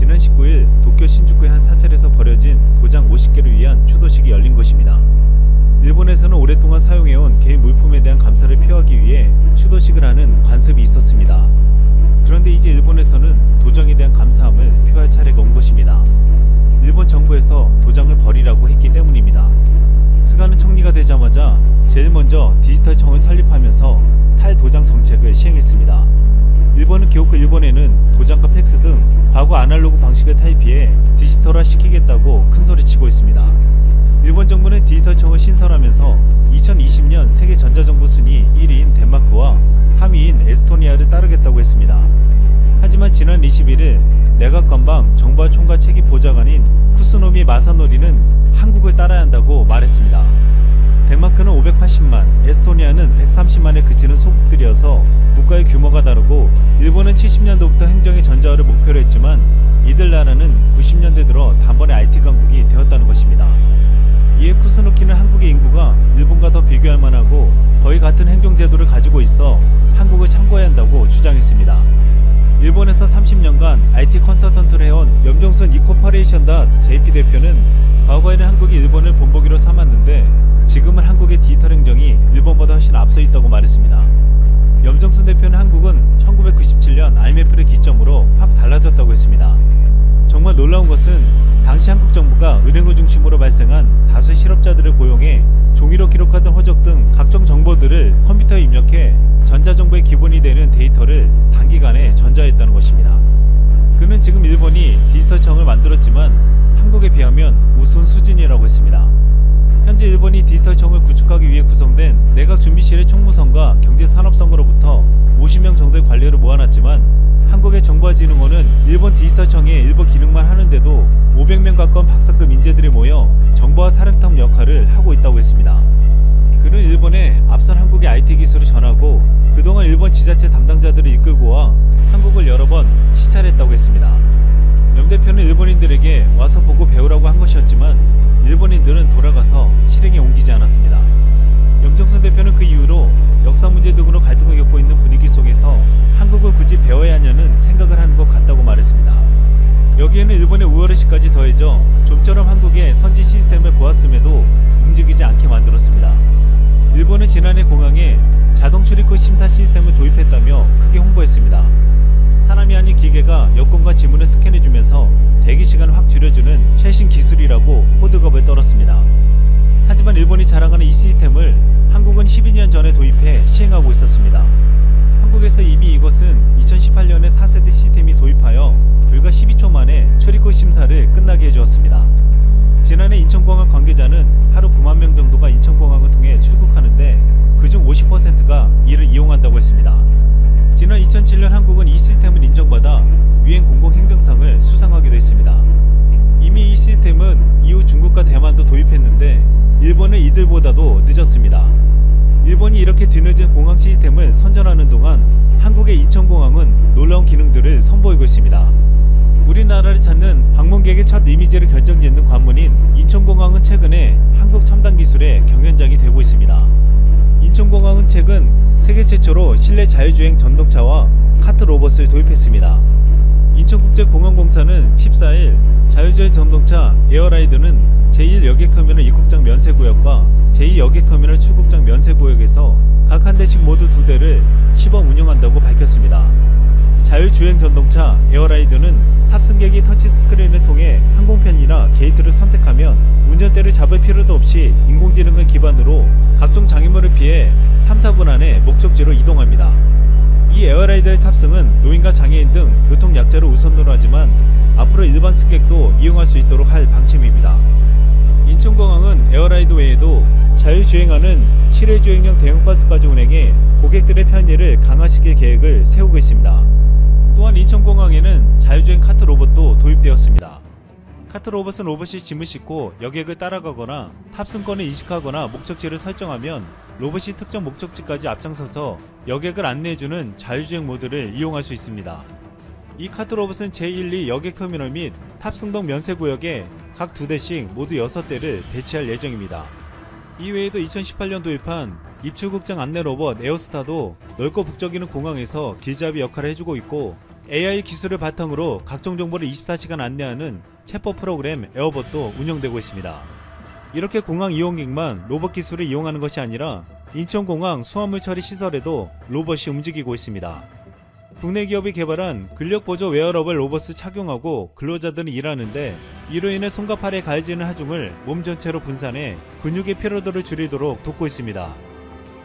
지난 19일 도쿄 신주쿠의 한 사찰에서 벌여진 도장 50개를 위한 추도식이 열린 것입니다. 일본에서는 오랫동안 사용해온 개인 물품에 대한 감사를 표하기 위해 추도식을 하는 관습이 있었습니다. 그런데 이제 일본에서는 도장에 대한 감사함을 표할 차례가 온 것입니다. 일본 정부에서 도장을 버리라고 했기 때문입니다. 스가는 총리가 되자마자 제일 먼저 디지털청을 설립하면서 탈도장 정책을 시행했습니다. 일본은 기어코 일본에는 도장과 팩스 등 과거 아날로그 방식을 타입해 디지털화 시키겠다고 큰소리치고 있습니다. 일본 정부는 디지털청을 신설하면서 2020년 세계 전자정부 순위 1위인 덴마크와 3위인 에스토니아를 따르겠다고 했습니다. 하지만 지난 21일 내각관방 정부와 총괄 책임 보좌관인 쿠스노미 마사노리는 한국을 따라야 한다고 말했습니다. 덴마크는 580만, 에스토니아는 130만에 그치는 소국들이어서 국가의 규모가 다르고 일본은 70년도부터 행정의 전자화를 목표로 했지만 이들 나라는 90년대 들어 단번에 IT 강국이 되었다는 것입니다. 이에 쿠스노키는 한국의 인구가 일본과 더 비교할 만하고 거의 같은 행정제도를 가지고 있어 한국을 참고해야 한다고 주장했습니다. 일본에서 30년간 IT 컨설턴트를 해온 염정순 이코퍼레이션 JP 대표는 과거에는 한국이 일본을 본보기로 삼았는데 지금은 한국의 디지털 행정이 일본보다 훨씬 앞서 있다고 말했습니다. 염정순 대표는 한국은 1997년 IMF를 기점으로 확 달라졌다고 했습니다. 정말 놀라운 것은 당시 한국 정부가 은행을 중심으로 발생한 다수의 실업자들을 고용해 종이로 기록하던 허적 등 각종 정보들을 컴퓨터에 입력해 전자정보의 기본이 되는 데이터를 단기간에 전자했다는 것입니다. 그는 지금 일본이 디지털청을 만들었지만 한국에 비하면 우스운 수준이라고 했습니다. 현재 일본이 디지털청을 구축하기 위해 구성된 내각준비실의 총무성과 경제산업성으로부터 50명 정도의 관리를 모아놨지만 한국의 정보화진흥원은 일본 디지털청의 일부 기능만 하는데도 500명 가까운 박사급 인재들이 모여 정보화 사령탑 역할을 하고 있다고 했습니다. 그는 일본에 앞선 한국의 IT 기술을 전하고 그동안 일본 지자체 담당자들을 이끌고 와 한국을 여러 번 시찰했다고 했습니다. 염 대표는 일본인들에게 와서 보고 배우라고 한 것이었지만 일본인들은 돌아가서 실행에 옮기지 않았습니다. 염정순 대표는 그 이후로 역사 문제 등으로 갈등을 겪고 있는 분위기 속에서 한국을 굳이 배워야 하냐는 생각을 하는 것 같다고 말했습니다. 여기에는 일본의 우월의식까지 더해져 좀처럼 한국의 선진 시스템을 보았음에도 움직이지 않게 만들었습니다. 일본은 지난해 공항에 자동 출입국 심사 시스템을 도입했다며 크게 홍보했습니다. 사람이 아닌 기계가 여권과 지문을 스캔해주면서 대기시간을 확 줄여주는 최신 기술이라고 호들갑을 떨었습니다. 하지만 일본이 자랑하는 이 시스템을 한국은 12년 전에 도입해 시행하고 있었습니다. 한국에서 이미 이것은 2018년에 4세대 시스템이 도입하여 불과 12초 만에 출입국 심사를 끝나게 해주었습니다. 지난해 인천공항 관계자는 하루 9만 명 정도가 인천공항을 통해 출국하는데 그중 50%가 이를 이용한다고 했습니다. 지난 2007년 한국은 이 시스템을 인정받아 유엔 공공행정상을 수상하기도 했습니다. 이미 이 시스템은 이후 중국과 대만도 도입했는데 일본은 이들보다도 늦었습니다. 일본이 이렇게 뒤늦은 공항 시스템을 선전하는 동안 한국의 인천공항은 놀라운 기능들을 선보이고 있습니다. 우리나라를 찾는 방문객의 첫 이미지를 결정짓는 관문인 인천공항은 최근에 한국 첨단 기술의 경연장이 되고 있습니다. 인천공항은 최근 세계 최초로 실내 자율주행 전동차와 카트 로봇을 도입했습니다. 인천국제공항공사는 14일 자율주행 전동차 에어라이드는 제1여객터미널 입국장 면세구역과 제2여객터미널 출국장 면세구역에서 각 한 대씩 모두 2대를 시범 운영한다고 밝혔습니다. 자율주행 전동차 에어라이드는 탑승객이 터치스크린을 통해 항공편이나 게이트를 선택하면 운전대를 잡을 필요도 없이 인공지능을 기반으로 각종 장애물을 피해 3-4분 안에 목적지로 이동합니다. 이 에어라이더의 탑승은 노인과 장애인 등 교통약자를 우선으로 하지만 앞으로 일반 승객도 이용할 수 있도록 할 방침입니다. 인천공항은 에어라이드 외에도 자율주행하는 실외주행형 대형버스까지 운행해 고객들의 편의를 강화시킬 계획을 세우고 있습니다. 또한 인천공항에는 자율주행 카트 로봇도 도입되었습니다. 카트 로봇은 로봇이 짐을 싣고 여객을 따라가거나 탑승권을 인식하거나 목적지를 설정하면 로봇이 특정 목적지까지 앞장서서 여객을 안내해주는 자율주행 모드를 이용할 수 있습니다. 이 카트 로봇은 제1, 2 여객터미널 및 탑승동 면세구역에 각 2대씩 모두 6대를 배치할 예정입니다. 이외에도 2018년 도입한 입출국장 안내 로봇 에어스타도 넓고 북적이는 공항에서 길잡이 역할을 해주고 있고 AI 기술을 바탕으로 각종 정보를 24시간 안내하는 챗봇 프로그램 에어봇도 운영되고 있습니다. 이렇게 공항 이용객만 로봇 기술을 이용하는 것이 아니라 인천공항 수화물 처리 시설에도 로봇이 움직이고 있습니다. 국내 기업이 개발한 근력보조 웨어러블 로봇을 착용하고 근로자들은 일하는데, 이로 인해 손과 팔에 가해지는 하중을 몸 전체로 분산해 근육의 피로도를 줄이도록 돕고 있습니다.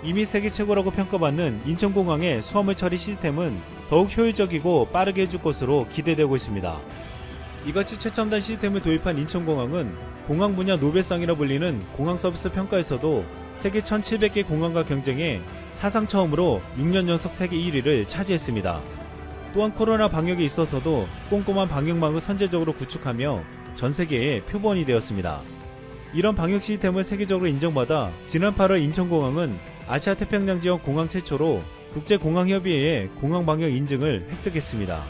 이미 세계 최고라고 평가받는 인천공항의 수화물 처리 시스템은 더욱 효율적이고 빠르게 해줄 것으로 기대되고 있습니다. 이같이 최첨단 시스템을 도입한 인천공항은 공항 분야 노벨상이라 불리는 공항 서비스 평가에서도 세계 1700개 공항과 경쟁해 사상 처음으로 6년 연속 세계 1위를 차지했습니다. 또한 코로나 방역에 있어서도 꼼꼼한 방역망을 선제적으로 구축하며 전 세계의 표본이 되었습니다. 이런 방역 시스템을 세계적으로 인정받아 지난 8월 인천공항은 아시아 태평양 지역 공항 최초로 국제공항협의회의 공항방역 인증을 획득했습니다.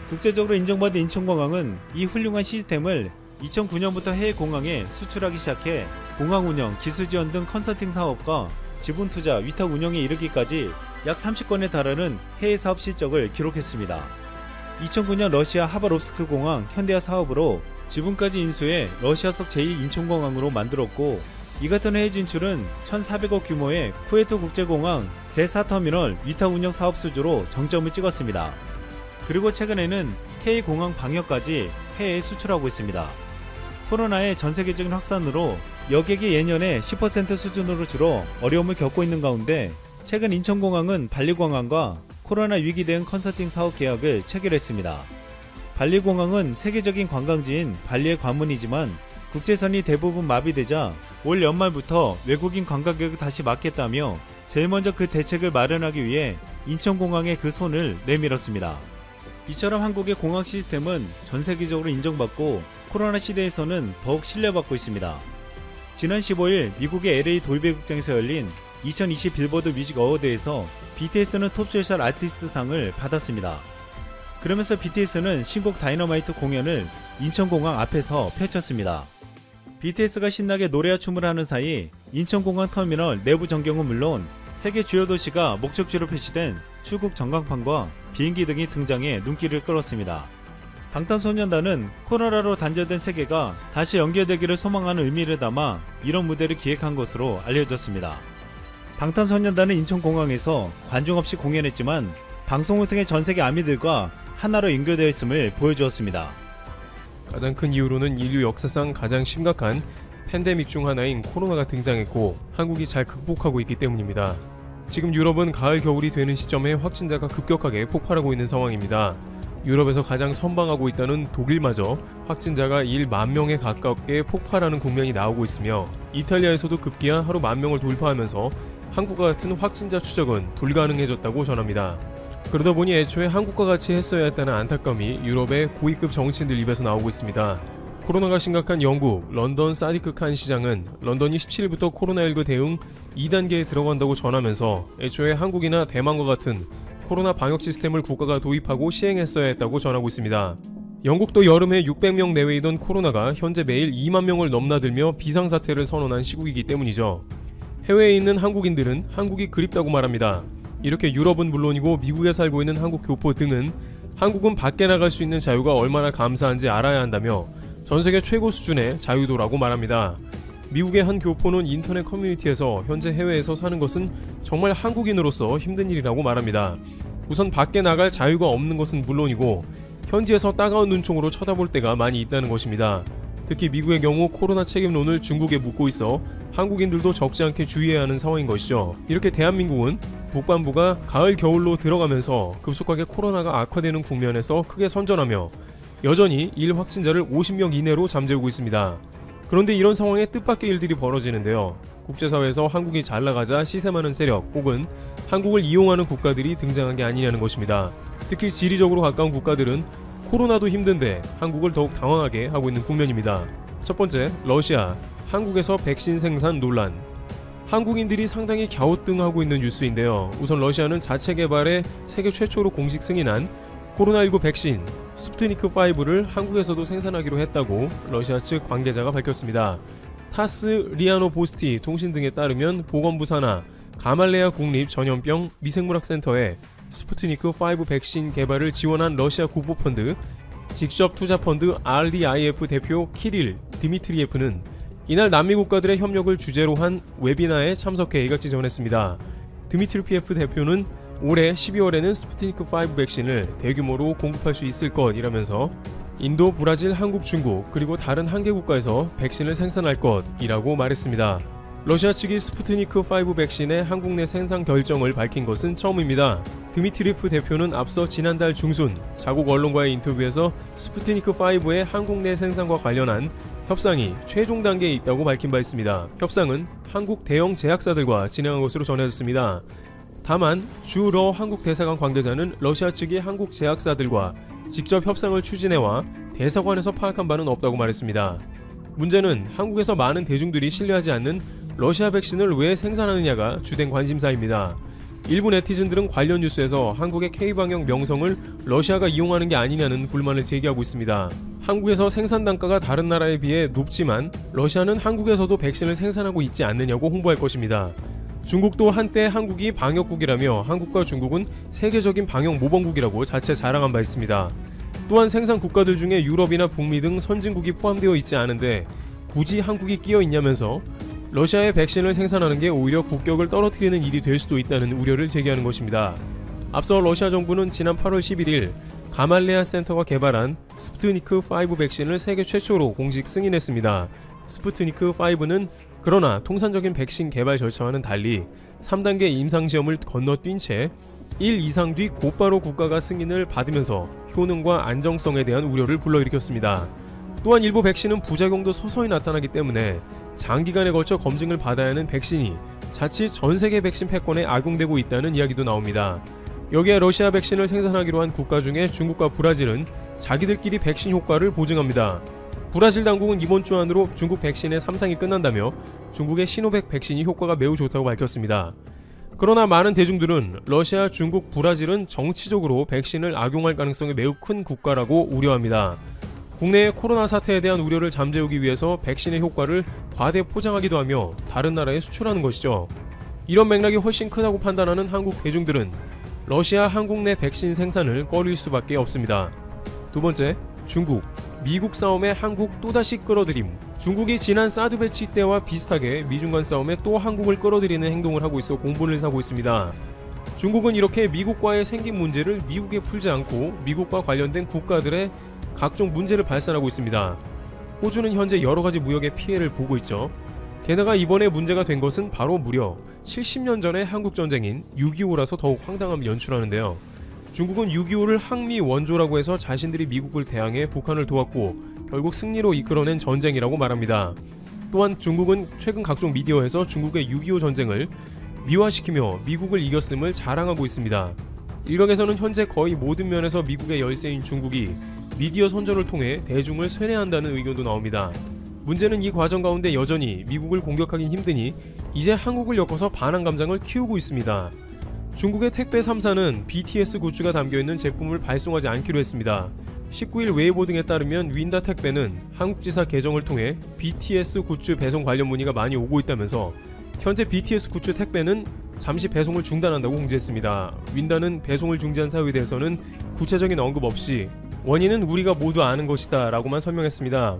국제적으로 인정받은 인천공항은 이 훌륭한 시스템을 2009년부터 해외 공항에 수출하기 시작해 공항 운영, 기술 지원 등 컨설팅 사업과 지분 투자, 위탁 운영에 이르기까지 약 30건에 달하는 해외 사업 실적을 기록했습니다. 2009년 러시아 하바롭스크 공항 현대화 사업으로 지분까지 인수해 러시아석 제2인천공항으로 만들었고, 이 같은 해외 진출은 1,400억 규모의 쿠웨이트 국제공항 제4터미널 위탁 운영 사업 수주로 정점을 찍었습니다. 그리고 최근에는 K공항 방역까지 해외에 수출하고 있습니다. 코로나의 전세계적인 확산으로 여객이 예년에 10% 수준으로 줄어 어려움을 겪고 있는 가운데, 최근 인천공항은 발리공항과 코로나 위기 대응 컨설팅 사업 계약을 체결했습니다. 발리공항은 세계적인 관광지인 발리의 관문이지만 국제선이 대부분 마비되자 올 연말부터 외국인 관광객을 다시 막겠다며 제일 먼저 그 대책을 마련하기 위해 인천공항에 그 손을 내밀었습니다. 이처럼 한국의 공항 시스템은 전 세계적으로 인정받고 코로나 시대에서는 더욱 신뢰받고 있습니다. 지난 15일 미국의 LA 돌비 극장에서 열린 2020 빌보드 뮤직 어워드에서 BTS는 톱소셜 아티스트 상을 받았습니다. 그러면서 BTS는 신곡 다이너마이트 공연을 인천공항 앞에서 펼쳤습니다. BTS가 신나게 노래와 춤을 하는 사이 인천공항 터미널 내부 전경은 물론 세계 주요 도시가 목적지로 표시된 출국 전광판과 비행기 등이 등장해 눈길을 끌었습니다. 방탄소년단은 코로나로 단절된 세계가 다시 연결되기를 소망하는 의미를 담아 이런 무대를 기획한 것으로 알려졌습니다. 방탄소년단은 인천공항에서 관중 없이 공연했지만 방송을 통해 전세계 아미들과 하나로 연결되어 있음을 보여주었습니다. 가장 큰 이유로는 인류 역사상 가장 심각한 팬데믹 중 하나인 코로나가 등장했고 한국이 잘 극복하고 있기 때문입니다. 지금 유럽은 가을 겨울이 되는 시점에 확진자가 급격하게 폭발하고 있는 상황입니다. 유럽에서 가장 선방하고 있다는 독일마저 확진자가 일 10,000명에 가깝게 폭발하는 국면이 나오고 있으며, 이탈리아에서도 급기야 하루 10,000명을 돌파하면서 한국과 같은 확진자 추적은 불가능해졌다고 전합니다. 그러다 보니 애초에 한국과 같이 했어야 했다는 안타까움이 유럽의 고위급 정치인들 입에서 나오고 있습니다. 코로나가 심각한 영국 런던 사디크 칸 시장은 런던이 17일부터 코로나19 대응 2단계에 들어간다고 전하면서 애초에 한국이나 대만과 같은 코로나 방역 시스템을 국가가 도입하고 시행했어야 했다고 전하고 있습니다. 영국도 여름에 600명 내외이던 코로나가 현재 매일 2만 명을 넘나들며 비상사태를 선언한 시국이기 때문이죠. 해외에 있는 한국인들은 한국이 그립다고 말합니다. 이렇게 유럽은 물론이고 미국에 살고 있는 한국 교포 등은 한국은 밖에 나갈 수 있는 자유가 얼마나 감사한지 알아야 한다며 전세계 최고 수준의 자유도라고 말합니다. 미국의 한 교포는 인터넷 커뮤니티에서 현재 해외에서 사는 것은 정말 한국인으로서 힘든 일이라고 말합니다. 우선 밖에 나갈 자유가 없는 것은 물론이고 현지에서 따가운 눈총으로 쳐다볼 때가 많이 있다는 것입니다. 특히 미국의 경우 코로나 책임론을 중국에 묻고 있어 한국인들도 적지 않게 주의해야 하는 상황인 것이죠. 이렇게 대한민국은 북반부가 가을 겨울로 들어가면서 급속하게 코로나가 악화되는 국면에서 크게 선전하며 여전히 일 확진자를 50명 이내로 잠재우고 있습니다. 그런데 이런 상황에 뜻밖의 일들이 벌어지는데요. 국제사회에서 한국이 잘 나가자 시샘하는 세력 혹은 한국을 이용하는 국가들이 등장한 게 아니냐는 것입니다. 특히 지리적으로 가까운 국가들은 코로나도 힘든데 한국을 더욱 당황하게 하고 있는 국면입니다. 첫 번째, 러시아, 한국에서 백신 생산 논란. 한국인들이 상당히 갸우뚱하고 있는 뉴스인데요. 우선 러시아는 자체 개발에 세계 최초로 공식 승인한 코로나19 백신 스푸트니크5를 한국에서도 생산하기로 했다고 러시아 측 관계자가 밝혔습니다. 타스 리아노보스티 통신 등에 따르면 보건부 산하 가말레아 국립 전염병 미생물학센터에 스푸트니크 5 백신 개발을 지원한 러시아 국부펀드 직접 투자펀드 RDIF 대표 키릴 드미트리예프는 이날 남미 국가들의 협력을 주제로 한 웨비나에 참석해 이같이 전했습니다. 드미트리예프 대표는 올해 12월에는 스푸트니크 5 백신을 대규모로 공급할 수 있을 것이라면서 인도, 브라질, 한국, 중국 그리고 다른 한 개 국가에서 백신을 생산할 것이라고 말했습니다. 러시아 측이 스푸트니크 5 백신의 한국 내 생산 결정을 밝힌 것은 처음입니다. 드미트리프 대표는 앞서 지난달 중순 자국 언론과의 인터뷰에서 스푸트니크 5의 한국 내 생산과 관련한 협상이 최종 단계에 있다고 밝힌 바 있습니다. 협상은 한국 대형 제약사들과 진행한 것으로 전해졌습니다. 다만 주러 한국 대사관 관계자는 러시아 측이 한국 제약사들과 직접 협상을 추진해와 대사관에서 파악한 바는 없다고 말했습니다. 문제는 한국에서 많은 대중들이 신뢰하지 않는 러시아 백신을 왜 생산하느냐가 주된 관심사입니다. 일부 네티즌들은 관련 뉴스에서 한국의 K방역 명성을 러시아가 이용하는 게 아니냐는 불만을 제기하고 있습니다. 한국에서 생산 단가가 다른 나라에 비해 높지만 러시아는 한국에서도 백신을 생산하고 있지 않느냐고 홍보할 것입니다. 중국도 한때 한국이 방역국이라며 한국과 중국은 세계적인 방역 모범국이라고 자체 자랑한 바 있습니다. 또한 생산 국가들 중에 유럽이나 북미 등 선진국이 포함되어 있지 않은데 굳이 한국이 끼어 있냐면서 러시아의 백신을 생산하는 게 오히려 국격을 떨어뜨리는 일이 될 수도 있다는 우려를 제기하는 것입니다. 앞서 러시아 정부는 지난 8월 11일 가말레아 센터가 개발한 스푸트니크 5 백신을 세계 최초로 공식 승인했습니다. 스푸트니크 5는 그러나 통상적인 백신 개발 절차와는 달리 3단계 임상시험을 건너뛴 채 1 이상 뒤 곧바로 국가가 승인을 받으면서 효능과 안정성에 대한 우려를 불러일으켰습니다. 또한 일부 백신은 부작용도 서서히 나타나기 때문에 장기간에 걸쳐 검증을 받아야 하는 백신이 자칫 전세계 백신 패권에 악용되고 있다는 이야기도 나옵니다. 여기에 러시아 백신을 생산하기로 한 국가 중에 중국과 브라질은 자기들끼리 백신 효과를 보증합니다. 브라질 당국은 이번 주 안으로 중국 백신의 3상이 끝난다며 중국의 시노백 백신이 효과가 매우 좋다고 밝혔습니다. 그러나 많은 대중들은 러시아, 중국, 브라질은 정치적으로 백신을 악용할 가능성이 매우 큰 국가라고 우려합니다. 국내의 코로나 사태에 대한 우려를 잠재우기 위해서 백신의 효과를 과대 포장하기도 하며 다른 나라에 수출하는 것이죠. 이런 맥락이 훨씬 크다고 판단하는 한국 대중들은 러시아, 한국 내 백신 생산을 꺼릴 수밖에 없습니다. 두 번째, 중국. 미국 싸움에 한국 또다시 끌어들임. 중국이 지난 사드 배치 때와 비슷하게 미중 간 싸움에 또 한국을 끌어들이는 행동을 하고 있어 공분을 사고 있습니다. 중국은 이렇게 미국과의 생긴 문제를 미국에 풀지 않고 미국과 관련된 국가들의 각종 문제를 발산하고 있습니다. 호주는 현재 여러가지 무역의 피해를 보고 있죠. 게다가 이번에 문제가 된 것은 바로 무려 70년 전의 한국전쟁인 6.25라서 더욱 황당함을 연출하는데요. 중국은 6.25를 항미 원조라고 해서 자신들이 미국을 대항해 북한을 도왔고 결국 승리로 이끌어낸 전쟁이라고 말합니다. 또한 중국은 최근 각종 미디어에서 중국의 6.25 전쟁을 미화시키며 미국을 이겼음을 자랑하고 있습니다. 일각에서는 현재 거의 모든 면에서 미국의 열세인 중국이 미디어 선전을 통해 대중을 쇠뇌한다는 의견도 나옵니다. 문제는 이 과정 가운데 여전히 미국을 공격하긴 힘드니 이제 한국을 엮어서 반한 감정을 키우고 있습니다. 중국의 택배 3사는 BTS 굿즈가 담겨있는 제품을 발송하지 않기로 했습니다. 19일 웨이보 등에 따르면 윈다 택배는 한국지사 계정을 통해 BTS 굿즈 배송 관련 문의가 많이 오고 있다면서 현재 BTS 굿즈 택배는 잠시 배송을 중단한다고 공지했습니다. 윈다는 배송을 중지한 사유에 대해서는 구체적인 언급 없이 원인은 우리가 모두 아는 것이다 라고만 설명했습니다.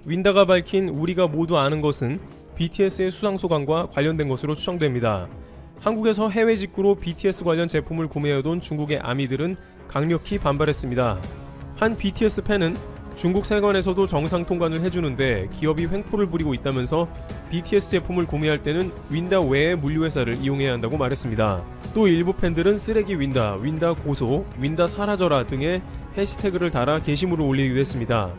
윈다가 밝힌 우리가 모두 아는 것은 BTS의 수상소감과 관련된 것으로 추정됩니다. 한국에서 해외 직구로 BTS 관련 제품을 구매해온 중국의 아미들은 강력히 반발했습니다. 한 BTS 팬은 중국 세관에서도 정상 통관을 해주는데 기업이 횡포를 부리고 있다면서 BTS 제품을 구매할 때는 윈다 외의 물류회사를 이용해야 한다고 말했습니다. 또 일부 팬들은 쓰레기 윈다, 윈다 고소, 윈다 사라져라 등의 해시태그를 달아 게시물을 올리기도 했습니다.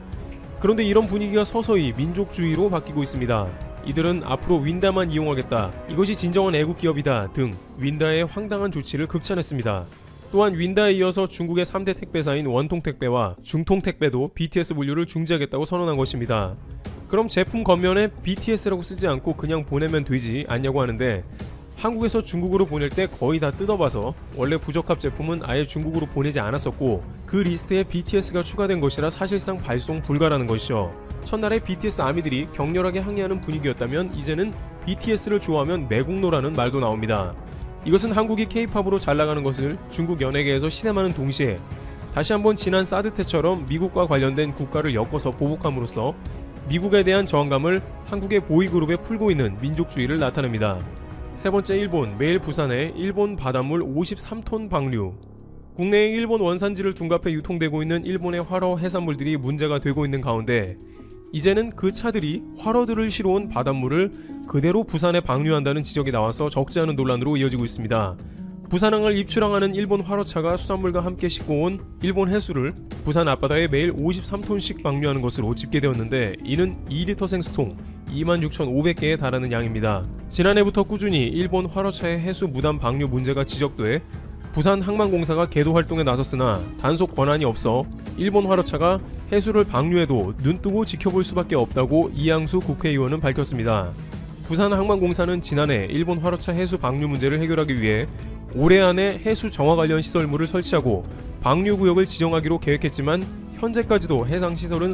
그런데 이런 분위기가 서서히 민족주의로 바뀌고 있습니다. 이들은 앞으로 윈다만 이용하겠다, 이것이 진정한 애국 기업이다 등 윈다의 황당한 조치를 극찬했습니다. 또한 윈다에 이어서 중국의 3대 택배사인 원통택배와 중통택배도 BTS 물류를 중지하겠다고 선언한 것입니다. 그럼 제품 겉면에 BTS라고 쓰지 않고 그냥 보내면 되지 않냐고 하는데 한국에서 중국으로 보낼 때 거의 다 뜯어봐서 원래 부적합 제품은 아예 중국으로 보내지 않았었고 그 리스트에 BTS가 추가된 것이라 사실상 발송 불가라는 것이죠. 첫날에 BTS 아미들이 격렬하게 항의하는 분위기였다면 이제는 BTS를 좋아하면 매국노라는 말도 나옵니다. 이것은 한국이 K-팝으로 잘 나가는 것을 중국 연예계에서 시샘하는 동시에 다시 한번 지난 사드 때처럼 미국과 관련된 국가를 엮어서 보복함으로써 미국에 대한 저항감을 한국의 보이그룹에 풀고 있는 민족주의를 나타냅니다. 세 번째, 일본. 매일 부산에 일본 바닷물 53톤 방류. 국내에 일본 원산지를 둔갑해 유통되고 있는 일본의 활어 해산물들이 문제가 되고 있는 가운데 이제는 그 차들이 활어들을 실어온 바닷물을 그대로 부산에 방류한다는 지적이 나와서 적지 않은 논란으로 이어지고 있습니다. 부산항을 입출항하는 일본 활어차가 수산물과 함께 싣고 온 일본 해수를 부산 앞바다에 매일 53톤씩 방류하는 것으로 집계되었는데 이는 2리터 생수통 26,500개에 달하는 양입니다. 지난해부터 꾸준히 일본 활어차의 해수 무단 방류 문제가 지적돼 부산항만공사가 계도 활동에 나섰으나 단속 권한이 없어 일본 활어차가 해수를 방류해도 눈뜨고 지켜볼 수밖에 없다고 이양수 국회의원은 밝혔습니다. 부산항만공사는 지난해 일본 활어차 해수 방류 문제를 해결하기 위해 올해 안에 해수 정화 관련 시설물을 설치하고 방류 구역을 지정하기로 계획했지만 현재까지도 해당 시설은